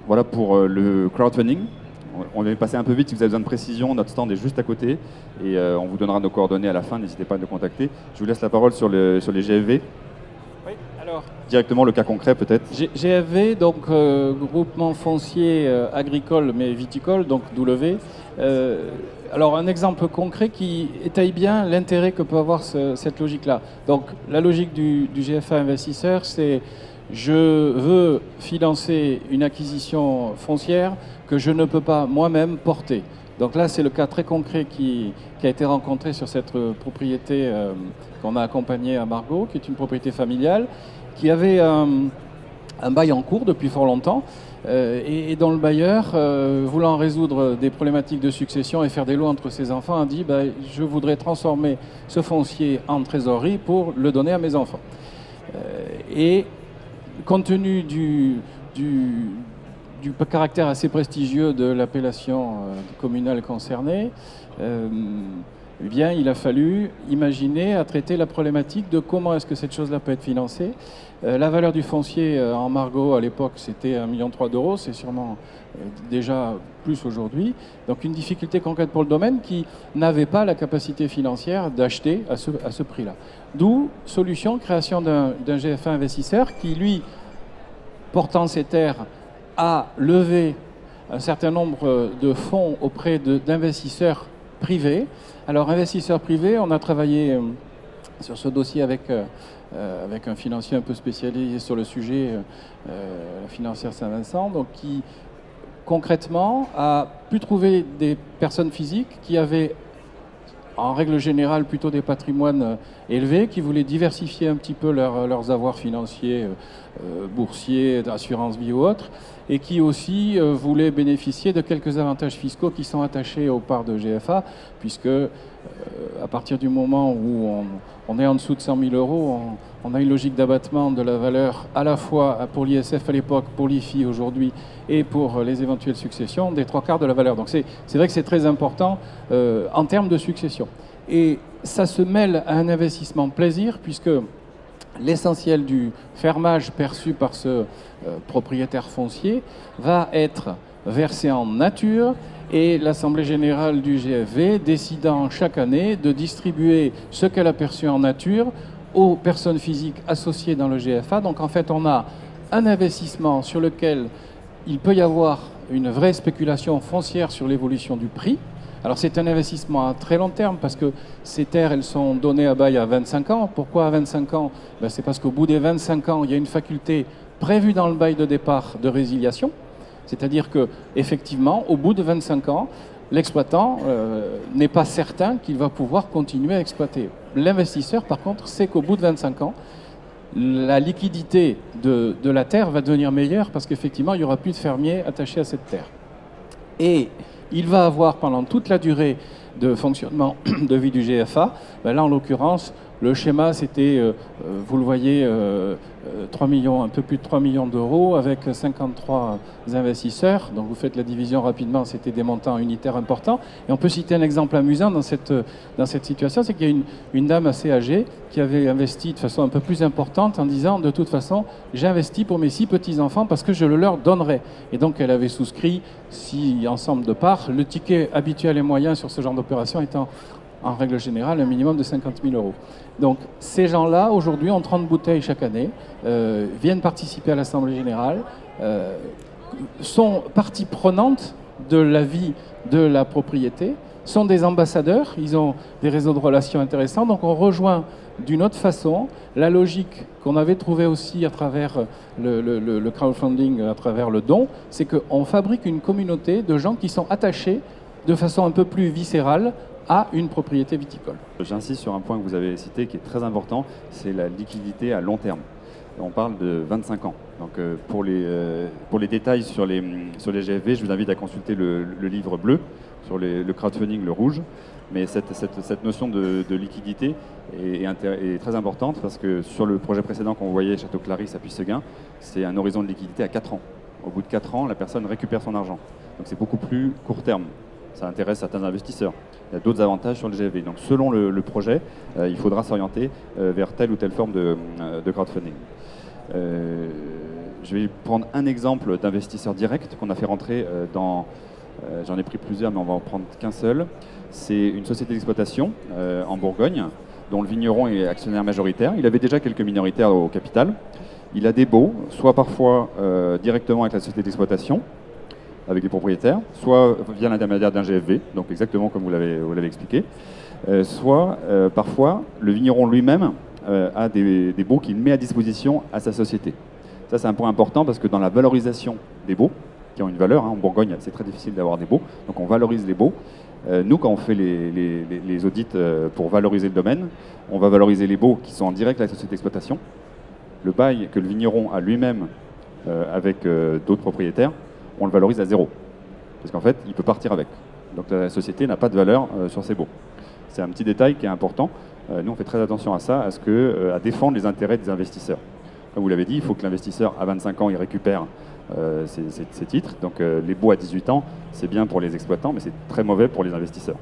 Voilà pour le crowdfunding. On est passé un peu vite, si vous avez besoin de précision, notre stand est juste à côté et on vous donnera nos coordonnées à la fin, n'hésitez pas à nous contacter. Je vous laisse la parole sur les GFV. Oui, alors, Directement le cas concret peut-être. GFV, donc groupement foncier agricole mais viticole, donc W. Alors un exemple concret qui étaye bien l'intérêt que peut avoir cette logique-là. Donc la logique du GFA investisseur, c'est je veux financer une acquisition foncière que je ne peux pas moi-même porter. Donc là, c'est le cas très concret qui a été rencontré sur cette propriété qu'on a accompagnée à Margaux, qui est une propriété familiale, qui avait un bail en cours depuis fort longtemps et dont le bailleur, voulant résoudre des problématiques de succession et faire des lots entre ses enfants, a dit je voudrais transformer ce foncier en trésorerie pour le donner à mes enfants. Et compte tenu du caractère assez prestigieux de l'appellation communale concernée, eh bien, il a fallu imaginer à traiter la problématique de comment est-ce que cette chose-là peut être financée. La valeur du foncier en Margaux, à l'époque, c'était 1,3 million d'euros. C'est sûrement déjà plus aujourd'hui. Donc, une difficulté concrète pour le domaine qui n'avait pas la capacité financière d'acheter à ce prix-là. D'où solution, création d'un GFA investisseur qui, lui, portant ses terres, a levé un certain nombre de fonds auprès d'investisseurs privés. Alors, investisseurs privés, on a travaillé sur ce dossier avec un financier un peu spécialisé sur le sujet, la financière Saint-Vincent, donc qui concrètement a pu trouver des personnes physiques qui avaient en règle générale plutôt des patrimoines élevés, qui voulaient diversifier un petit peu leurs avoirs financiers, boursiers, d'assurance vie ou autres, et qui aussi voulaient bénéficier de quelques avantages fiscaux qui sont attachés aux parts de GFA, puisque à partir du moment où on est en dessous de 100 000 euros, on a une logique d'abattement de la valeur à la fois pour l'ISF à l'époque, pour l'IFI aujourd'hui et pour les éventuelles successions, des 3/4 de la valeur. Donc c'est vrai que c'est très important en termes de succession. Et ça se mêle à un investissement plaisir, puisque l'essentiel du fermage perçu par ce propriétaire foncier va être versé en nature, et l'Assemblée générale du GFV décidant chaque année de distribuer ce qu'elle a perçu en nature aux personnes physiques associées dans le GFA. Donc en fait, on a un investissement sur lequel il peut y avoir une vraie spéculation foncière sur l'évolution du prix. Alors c'est un investissement à très long terme, parce que ces terres, elles sont données à bail à 25 ans. Pourquoi à 25 ans? C'est parce qu'au bout des 25 ans, il y a une faculté prévue dans le bail de départ de résiliation. C'est-à-dire qu'effectivement, au bout de 25 ans, l'exploitant n'est pas certain qu'il va pouvoir continuer à exploiter. L'investisseur, par contre, sait qu'au bout de 25 ans, la liquidité de la terre va devenir meilleure, parce qu'effectivement, il n'y aura plus de fermiers attachés à cette terre. Et il va avoir, pendant toute la durée de fonctionnement de vie du GFA, là en l'occurrence, le schéma c'était, vous le voyez, 3 millions, un peu plus de 3 millions d'euros avec 53 investisseurs. Donc vous faites la division rapidement, c'était des montants unitaires importants. Et on peut citer un exemple amusant dans cette situation, c'est qu'il y a une dame assez âgée qui avait investi de façon un peu plus importante en disant, de toute façon, j'ai investi pour mes 6 petits-enfants parce que je le leur donnerai. Et donc elle avait souscrit 6 ensembles de parts. Le ticket habituel et moyen sur ce genre d'opération étant en règle générale un minimum de 50 000 euros. Donc ces gens-là, aujourd'hui, ont 30 bouteilles chaque année, viennent participer à l'Assemblée générale, sont partie prenante de la vie de la propriété, sont des ambassadeurs, ils ont des réseaux de relations intéressants, donc on rejoint d'une autre façon la logique qu'on avait trouvée aussi à travers le crowdfunding, à travers le don, c'est qu'on fabrique une communauté de gens qui sont attachés de façon un peu plus viscérale à une propriété viticole. J'insiste sur un point que vous avez cité qui est très important, c'est la liquidité à long terme. On parle de 25 ans. Donc pour les détails sur les GFV, je vous invite à consulter le livre bleu sur le crowdfunding, le rouge. Mais cette notion de liquidité est très importante, parce que sur le projet précédent qu'on voyait, Château Clarisse à Puisseguin, c'est un horizon de liquidité à 4 ans. Au bout de 4 ans, la personne récupère son argent. Donc c'est beaucoup plus court terme. Ça intéresse certains investisseurs. Il y a d'autres avantages sur le GFV. Donc selon le projet, il faudra s'orienter vers telle ou telle forme de crowdfunding. Je vais prendre un exemple d'investisseur direct qu'on a fait rentrer dans... J'en ai pris plusieurs, mais on va en prendre qu'un seul. C'est une société d'exploitation en Bourgogne, dont le vigneron est actionnaire majoritaire. Il avait déjà quelques minoritaires au capital. Il a des baux, soit parfois directement avec la société d'exploitation, avec les propriétaires, soit via l'intermédiaire d'un GFV, donc exactement comme vous l'avez expliqué, soit parfois le vigneron lui-même a des baux qu'il met à disposition à sa société. Ça, c'est un point important parce que dans la valorisation des baux, qui ont une valeur, hein, en Bourgogne, c'est très difficile d'avoir des baux, donc on valorise les baux. Nous, quand on fait les audits pour valoriser le domaine, on va valoriser les baux qui sont en direct avec la société d'exploitation, le bail que le vigneron a lui-même avec d'autres propriétaires, on le valorise à 0. Parce qu'en fait, il peut partir avec. Donc la société n'a pas de valeur sur ses baux. C'est un petit détail qui est important. Nous, on fait très attention à ça, à défendre les intérêts des investisseurs. Comme vous l'avez dit, il faut que l'investisseur, à 25 ans, il récupère ces titres. Donc les baux à 18 ans, c'est bien pour les exploitants, mais c'est très mauvais pour les investisseurs.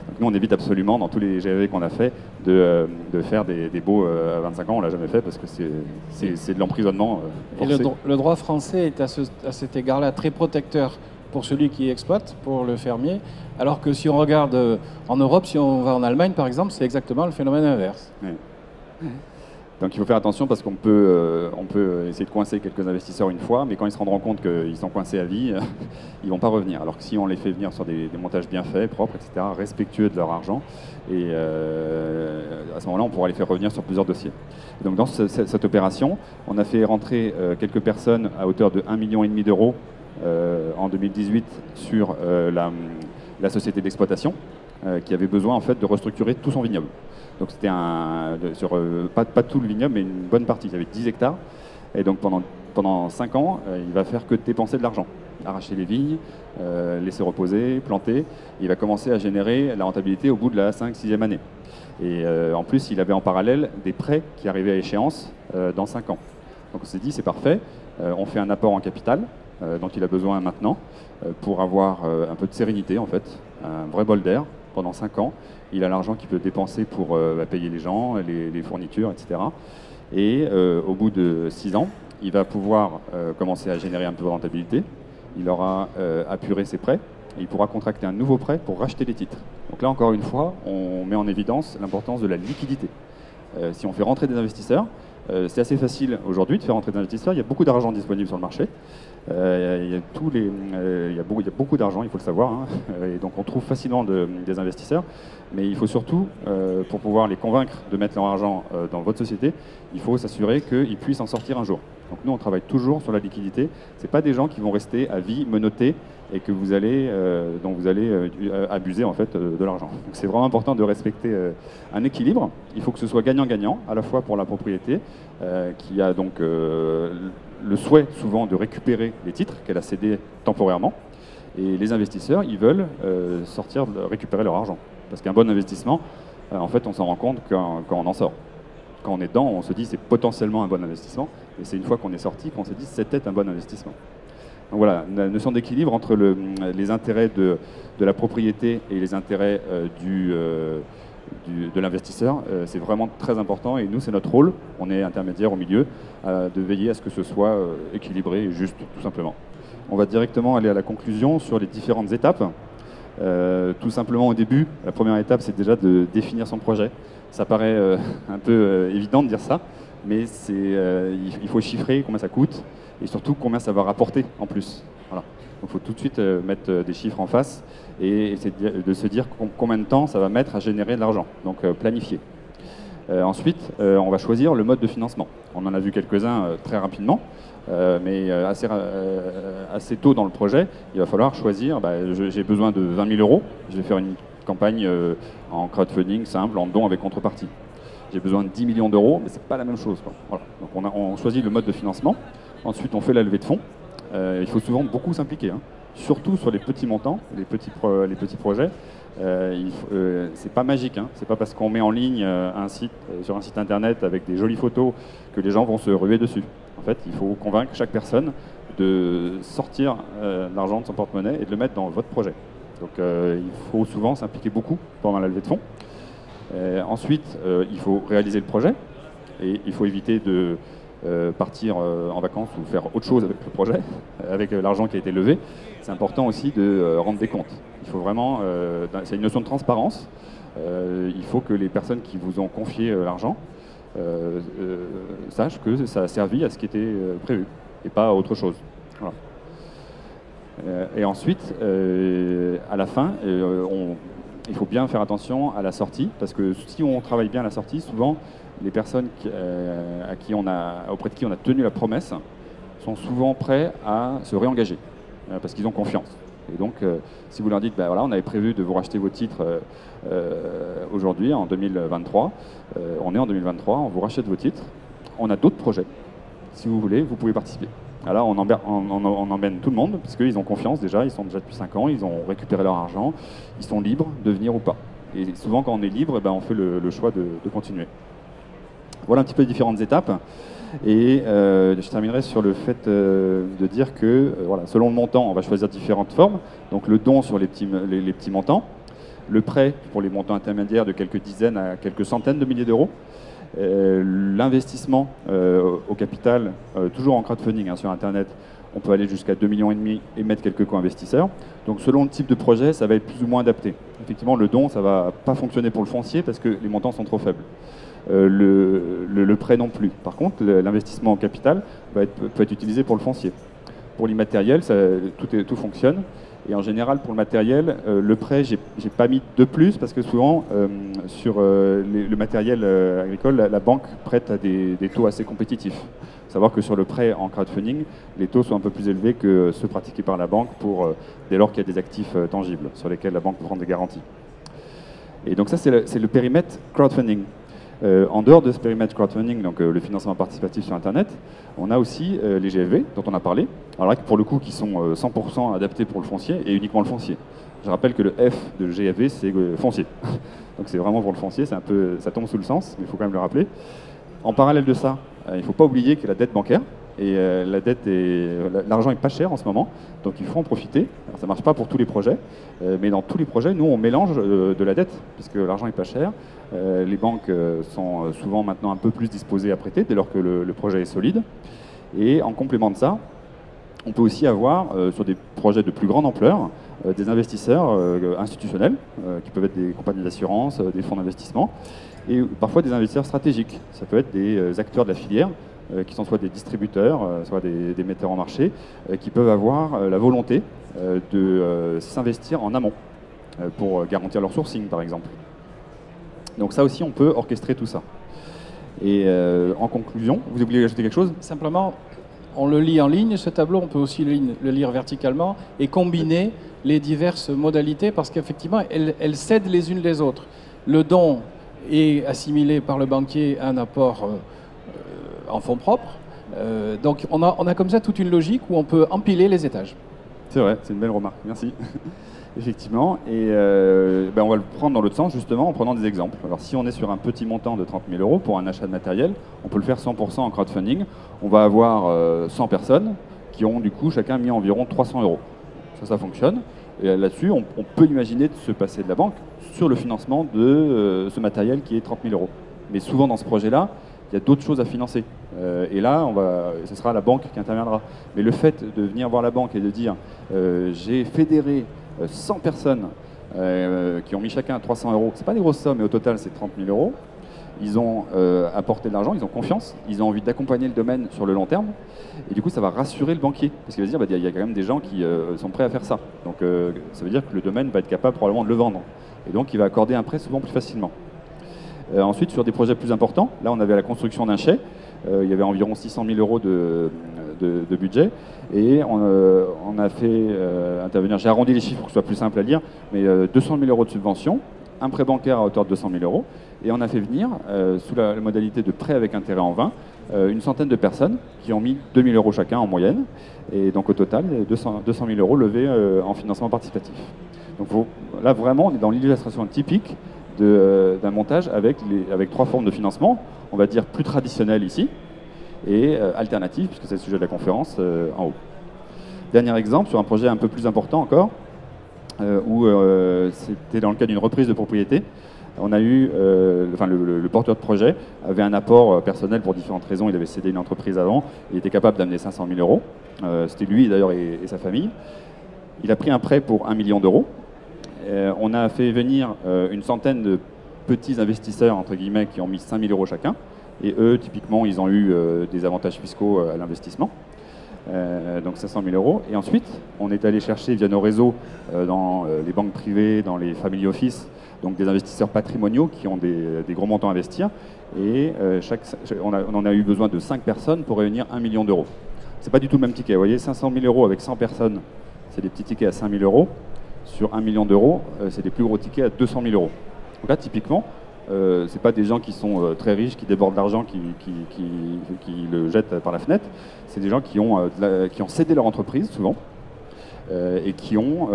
Donc, nous, on évite absolument, dans tous les GAV qu'on a fait, de faire des baux à 25 ans. On ne l'a jamais fait parce que c'est de l'emprisonnement forcé. Et le droit français est à cet égard-là très protecteur pour celui qui exploite, pour le fermier, alors que si on regarde en Europe, si on va en Allemagne par exemple, c'est exactement le phénomène inverse. Oui. Donc il faut faire attention parce qu'on peut essayer de coincer quelques investisseurs une fois, mais quand ils se rendront compte qu'ils sont coincés à vie, ils ne vont pas revenir. Alors que si on les fait venir sur des montages bien faits, propres, etc., respectueux de leur argent, et à ce moment-là, on pourra les faire revenir sur plusieurs dossiers. Et donc dans cette opération, on a fait rentrer quelques personnes à hauteur de 1,5 million d'euros en 2018 sur la société d'exploitation qui avait besoin en fait de restructurer tout son vignoble. Donc c'était pas tout le vignoble, mais une bonne partie. Il y avait 10 hectares. Et donc pendant 5 ans, il va faire que dépenser de l'argent. Arracher les vignes, laisser reposer, planter. Il va commencer à générer la rentabilité au bout de la 5-6e année. Et en plus, il avait en parallèle des prêts qui arrivaient à échéance dans 5 ans. Donc on s'est dit, c'est parfait. On fait un apport en capital dont il a besoin maintenant pour avoir un peu de sérénité, en fait, un vrai bol d'air pendant 5 ans. Il a l'argent qu'il peut dépenser pour payer les gens, les fournitures, etc. Et au bout de 6 ans, il va pouvoir commencer à générer un peu de rentabilité. Il aura apuré ses prêts et il pourra contracter un nouveau prêt pour racheter les titres. Donc là, encore une fois, on met en évidence l'importance de la liquidité. Si on fait rentrer des investisseurs, c'est assez facile aujourd'hui de faire rentrer des investisseurs. Il y a beaucoup d'argent disponible sur le marché. Il y a beaucoup d'argent, il faut le savoir. Hein. Et donc on trouve facilement des investisseurs. Mais il faut surtout, pour pouvoir les convaincre de mettre leur argent dans votre société, il faut s'assurer qu'ils puissent en sortir un jour. Donc nous, on travaille toujours sur la liquidité. Ce n'est pas des gens qui vont rester à vie menottés et dont vous allez abuser en fait, de l'argent. Donc c'est vraiment important de respecter un équilibre. Il faut que ce soit gagnant-gagnant, à la fois pour la propriété, qui a donc le souhait souvent de récupérer les titres qu'elle a cédés temporairement. Et les investisseurs, ils veulent récupérer leur argent. Parce qu'un bon investissement, en fait, on s'en rend compte quand on en sort. Quand on est dedans, on se dit c'est potentiellement un bon investissement. Et c'est une fois qu'on est sorti qu'on se dit c'était un bon investissement. Donc voilà, la notion d'équilibre entre les intérêts de la propriété et les intérêts de l'investisseur, c'est vraiment très important. Et nous, c'est notre rôle, on est intermédiaire au milieu, de veiller à ce que ce soit équilibré et juste, tout simplement. On va directement aller à la conclusion sur les différentes étapes. Tout simplement au début, la première étape, c'est déjà de définir son projet. Ça paraît un peu évident de dire ça, mais il faut chiffrer combien ça coûte et surtout combien ça va rapporter en plus. Voilà. Donc il faut tout de suite mettre des chiffres en face et essayer de se dire combien de temps ça va mettre à générer de l'argent, donc planifier. Ensuite, on va choisir le mode de financement. On en a vu quelques-uns très rapidement, mais assez tôt dans le projet, il va falloir choisir, j'ai besoin de 20 000 euros, je vais faire une campagne en crowdfunding simple, en don avec contrepartie. J'ai besoin de 10 millions d'euros, mais ce n'est pas la même chose, quoi. Voilà. Donc on choisit le mode de financement. Ensuite, on fait la levée de fonds. Il faut souvent beaucoup s'impliquer, hein. Surtout sur les petits montants, les petits projets. C'est pas magique, hein. C'est pas parce qu'on met en ligne sur un site internet avec des jolies photos que les gens vont se ruer dessus. En fait, il faut convaincre chaque personne de sortir l'argent de son porte-monnaie et de le mettre dans votre projet. Donc il faut souvent s'impliquer beaucoup pendant la levée de fonds. Ensuite, il faut réaliser le projet et il faut éviter partir en vacances ou faire autre chose avec le projet, avec l'argent qui a été levé, c'est important aussi de rendre des comptes. Il faut vraiment, c'est une notion de transparence. Il faut que les personnes qui vous ont confié l'argent sachent que ça a servi à ce qui était prévu et pas à autre chose. Voilà. Et ensuite, à la fin, il faut bien faire attention à la sortie, parce que si on travaille bien à la sortie, souvent les personnes auprès de qui on a tenu la promesse sont souvent prêts à se réengager, parce qu'ils ont confiance. Et donc, si vous leur dites, voilà, on avait prévu de vous racheter vos titres aujourd'hui, en 2023, on est en 2023, on vous rachète vos titres, on a d'autres projets. Si vous voulez, vous pouvez participer. Alors, on emmène tout le monde, parce qu'ils ont confiance déjà, ils sont déjà depuis 5 ans, ils ont récupéré leur argent, ils sont libres de venir ou pas. Et souvent, quand on est libre, on fait le choix de continuer. Voilà un petit peu les différentes étapes. Et je terminerai sur le fait de dire que, voilà, selon le montant, on va choisir différentes formes. Donc le don sur les petits montants, le prêt pour les montants intermédiaires de quelques dizaines à quelques centaines de milliers d'euros, l'investissement au capital, toujours en crowdfunding sur Internet, on peut aller jusqu'à 2,5 millions et mettre quelques co-investisseurs. Donc selon le type de projet, ça va être plus ou moins adapté. Effectivement, le don, ça ne va pas fonctionner pour le foncier parce que les montants sont trop faibles. Le prêt non plus. Par contre, l'investissement en capital peut être utilisé pour le foncier. Pour l'immatériel, tout fonctionne. Et en général, pour le matériel, le prêt, j'ai pas mis de plus parce que souvent, sur le matériel agricole, la banque prête à des taux assez compétitifs. Il faut savoir que sur le prêt en crowdfunding, les taux sont un peu plus élevés que ceux pratiqués par la banque dès lors qu'il y a des actifs tangibles sur lesquels la banque peut prendre des garanties. Et donc ça, c'est le périmètre crowdfunding. En dehors de ce périmètre crowdfunding, donc le financement participatif sur Internet, on a aussi les GFV dont on a parlé, alors là, pour le coup qui sont 100% adaptés pour le foncier et uniquement le foncier. Je rappelle que le F de GFV c'est foncier, donc c'est vraiment pour le foncier, ça tombe sous le sens, mais il faut quand même le rappeler. En parallèle de ça, il ne faut pas oublier que la dette bancaire, et l'argent est pas cher en ce moment, donc il faut en profiter. Alors, ça ne marche pas pour tous les projets, mais dans tous les projets, nous on mélange de la dette, puisque l'argent est pas cher. Les banques sont souvent maintenant un peu plus disposées à prêter dès lors que le projet est solide. Et en complément de ça, on peut aussi avoir sur des projets de plus grande ampleur des investisseurs institutionnels, qui peuvent être des compagnies d'assurance, des fonds d'investissement, et parfois des investisseurs stratégiques. Ça peut être des acteurs de la filière, qui sont soit des distributeurs, soit des metteurs en marché, qui peuvent avoir la volonté de s'investir en amont pour garantir leur sourcing, par exemple. Donc ça aussi, on peut orchestrer tout ça. Et en conclusion, vous oubliez d'ajouter quelque chose ? Simplement, on le lit en ligne, ce tableau, on peut aussi le lire verticalement et combiner les diverses modalités parce qu'effectivement, elles cèdent les unes les autres. Le don est assimilé par le banquier à un apport en fonds propres. Donc on a comme ça toute une logique où on peut empiler les étages. C'est vrai, c'est une belle remarque, merci. Effectivement, et on va le prendre dans l'autre sens justement en prenant des exemples. Alors si on est sur un petit montant de 30 000 euros pour un achat de matériel, on peut le faire 100% en crowdfunding. On va avoir 100 personnes qui ont du coup chacun mis environ 300 euros. Ça fonctionne. Et là-dessus, on peut imaginer de se passer de la banque sur le financement de ce matériel qui est 30 000 euros. Mais souvent dans ce projet-là, il y a d'autres choses à financer. Et là, ce sera la banque qui interviendra. Mais le fait de venir voir la banque et de dire j'ai fédéré 100 personnes qui ont mis chacun 300 euros, c'est pas des grosses sommes, mais au total c'est 30 000 euros. Ils ont apporté de l'argent, ils ont confiance, ils ont envie d'accompagner le domaine sur le long terme. Et du coup, ça va rassurer le banquier. Parce qu'il va se dire, il y a quand même des gens qui sont prêts à faire ça. Donc ça veut dire que le domaine va être capable probablement de le vendre. Et donc il va accorder un prêt souvent plus facilement. Ensuite, sur des projets plus importants, là on avait la construction d'un chai. Il y avait environ 600 000 euros de budget. Et on a fait intervenir, j'ai arrondi les chiffres pour que ce soit plus simple à lire, mais 200 000 euros de subvention, un prêt bancaire à hauteur de 200 000 euros. Et on a fait venir, sous la modalité de prêt avec intérêt en 20, une centaine de personnes qui ont mis 2 000 euros chacun en moyenne. Et donc au total, 200 000 euros levés en financement participatif. Donc là vraiment, on est dans l'illustration typique d'un montage avec 3 formes de financement, on va dire plus traditionnelles ici, et alternatives, puisque c'est le sujet de la conférence, en haut. Dernier exemple, sur un projet un peu plus important encore, où c'était dans le cas d'une reprise de propriété. on a eu, le porteur de projet avait un apport personnel pour différentes raisons. Il avait cédé une entreprise avant. Il était capable d'amener 500 000 euros. C'était lui d'ailleurs et sa famille. Il a pris un prêt pour 1 million d'euros. On a fait venir une centaine de petits investisseurs, entre guillemets, qui ont mis 5 000 euros chacun. Et eux, typiquement, ils ont eu des avantages fiscaux à l'investissement. Donc 500 000 euros. Et ensuite, on est allé chercher via nos réseaux dans les banques privées, dans les family office, donc des investisseurs patrimoniaux qui ont des gros montants à investir. Et on en a eu besoin de 5 personnes pour réunir 1 million d'euros. C'est pas du tout le même ticket. Vous voyez, 500 000 euros avec 100 personnes, c'est des petits tickets à 5 000 euros. Sur 1 million d'euros, c'est des plus gros tickets à 200 000 euros. Donc là, typiquement, c'est pas des gens qui sont très riches, qui débordent d'argent, qui le jettent par la fenêtre. C'est des gens qui ont cédé leur entreprise, souvent, et qui ont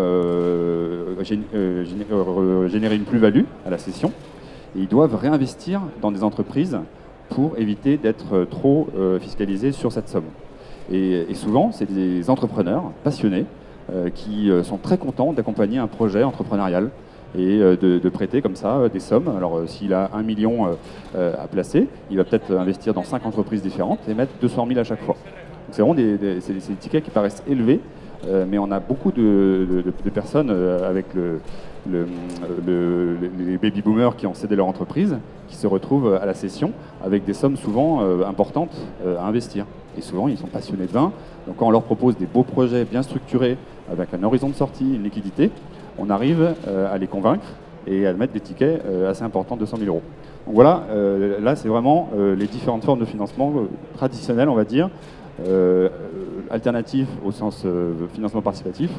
généré une plus-value à la cession. Et ils doivent réinvestir dans des entreprises pour éviter d'être trop fiscalisés sur cette somme. Et souvent, c'est des entrepreneurs passionnés qui sont très contents d'accompagner un projet entrepreneurial et de prêter comme ça des sommes. Alors s'il a 1 million à placer, il va peut-être investir dans 5 entreprises différentes et mettre 200 000 à chaque fois. C'est vraiment des tickets qui paraissent élevés, mais on a beaucoup de personnes avec les baby boomers qui ont cédé leur entreprise, qui se retrouvent à la cession avec des sommes souvent importantes à investir. Et souvent, ils sont passionnés de vin. Donc quand on leur propose des beaux projets bien structurés, avec un horizon de sortie, une liquidité, on arrive à les convaincre et à mettre des tickets assez importants, 200 000 euros. Donc voilà, là c'est vraiment les différentes formes de financement traditionnelles, on va dire, alternatives au sens financement participatif,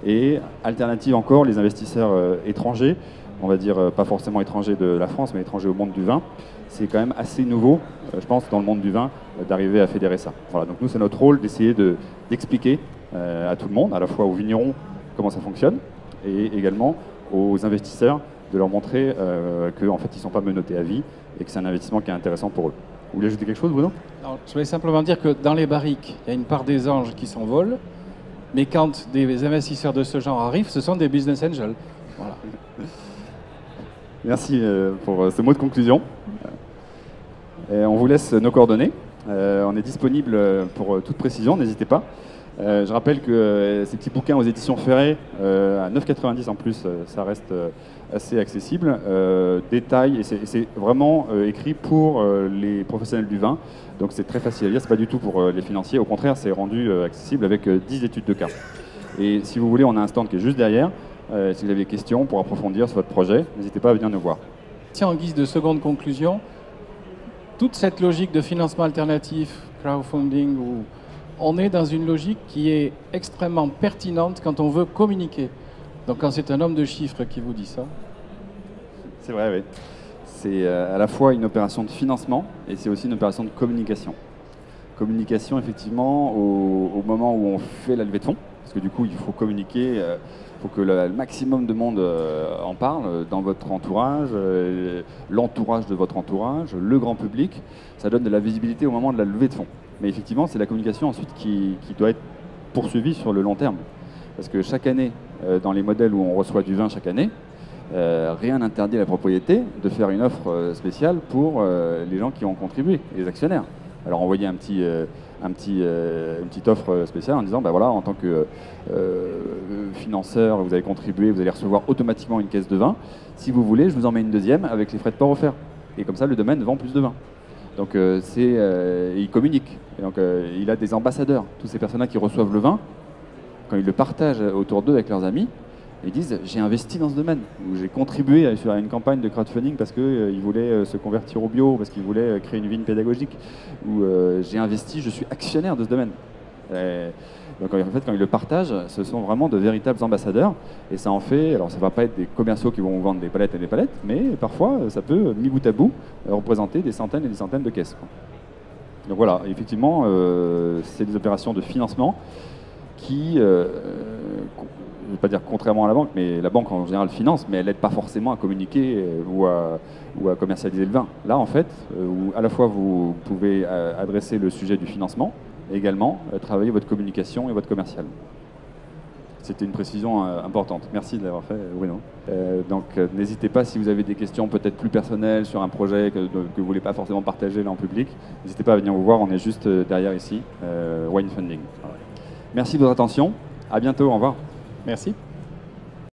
et alternatives encore les investisseurs étrangers, on va dire pas forcément étrangers de la France, mais étrangers au monde du vin. C'est quand même assez nouveau, je pense, dans le monde du vin, d'arriver à fédérer ça. Voilà, donc nous c'est notre rôle d'essayer d'expliquer à tout le monde, à la fois aux vignerons comment ça fonctionne, et également aux investisseurs, de leur montrer qu'en fait ils ne sont pas menottés à vie et que c'est un investissement qui est intéressant pour eux. Vous voulez ajouter quelque chose, Bruno? Alors, je voulais simplement dire que dans les barriques, il y a une part des anges qui s'envolent, mais quand des investisseurs de ce genre arrivent, ce sont des business angels. Voilà. Merci pour ce mot de conclusion. On vous laisse nos coordonnées. On est disponible pour toute précision, n'hésitez pas. Je rappelle que ces petits bouquins aux éditions Ferré, à 9,90 € en plus, ça reste assez accessible. Détail, et c'est vraiment écrit pour les professionnels du vin, donc c'est très facile à lire, c'est pas du tout pour les financiers, au contraire c'est rendu accessible avec 10 études de cas. Et si vous voulez, on a un stand qui est juste derrière, si vous avez des questions pour approfondir sur votre projet, n'hésitez pas à venir nous voir. Tiens, en guise de seconde conclusion, toute cette logique de financement alternatif, crowdfunding, on est dans une logique qui est extrêmement pertinente quand on veut communiquer. Donc quand c'est un homme de chiffres qui vous dit ça. C'est vrai, oui. C'est à la fois une opération de financement et c'est aussi une opération de communication. Communication, effectivement, au moment où on fait la levée de fonds, parce que du coup, il faut communiquer, il faut que le maximum de monde en parle, dans votre entourage, l'entourage de votre entourage, le grand public. Ça donne de la visibilité au moment de la levée de fonds. Mais effectivement, c'est la communication ensuite qui doit être poursuivie sur le long terme. Parce que chaque année, dans les modèles où on reçoit du vin chaque année, rien n'interdit à la propriété de faire une offre spéciale pour les gens qui ont contribué, les actionnaires. Alors envoyer une petite offre spéciale en disant, bah voilà, en tant que financeur, vous avez contribué, vous allez recevoir automatiquement une caisse de vin. Si vous voulez, je vous en mets une deuxième avec les frais de port offerts. Et comme ça, le domaine vend plus de vin. Donc il communique. Et donc, il a des ambassadeurs. Tous ces personnes-là qui reçoivent le vin, quand ils le partagent autour d'eux avec leurs amis, ils disent j'ai investi dans ce domaine, ou j'ai contribué à une campagne de crowdfunding parce qu'ils voulaient se convertir au bio, parce qu'ils voulaient créer une vigne pédagogique, ou j'ai investi, je suis actionnaire de ce domaine. Donc en fait, quand ils le partagent, ce sont vraiment de véritables ambassadeurs, et ça en fait, alors ça ne va pas être des commerciaux qui vont vous vendre des palettes et des palettes, mais parfois ça peut, mis bout à bout, représenter des centaines et des centaines de caisses, quoi. Donc voilà, effectivement, c'est des opérations de financement qui, je ne vais pas dire contrairement à la banque, mais la banque en général finance, mais elle n'aide pas forcément à communiquer ou à commercialiser le vin. Là, en fait, où à la fois vous pouvez adresser le sujet du financement, et également travailler votre communication et votre commercial. C'était une précision importante. Merci de l'avoir fait, Bruno. Donc, n'hésitez pas, si vous avez des questions peut-être plus personnelles sur un projet que vous ne voulez pas forcément partager là en public, n'hésitez pas à venir vous voir, on est juste derrière ici, Wine Funding. Voilà. Merci de votre attention, à bientôt, au revoir. Merci.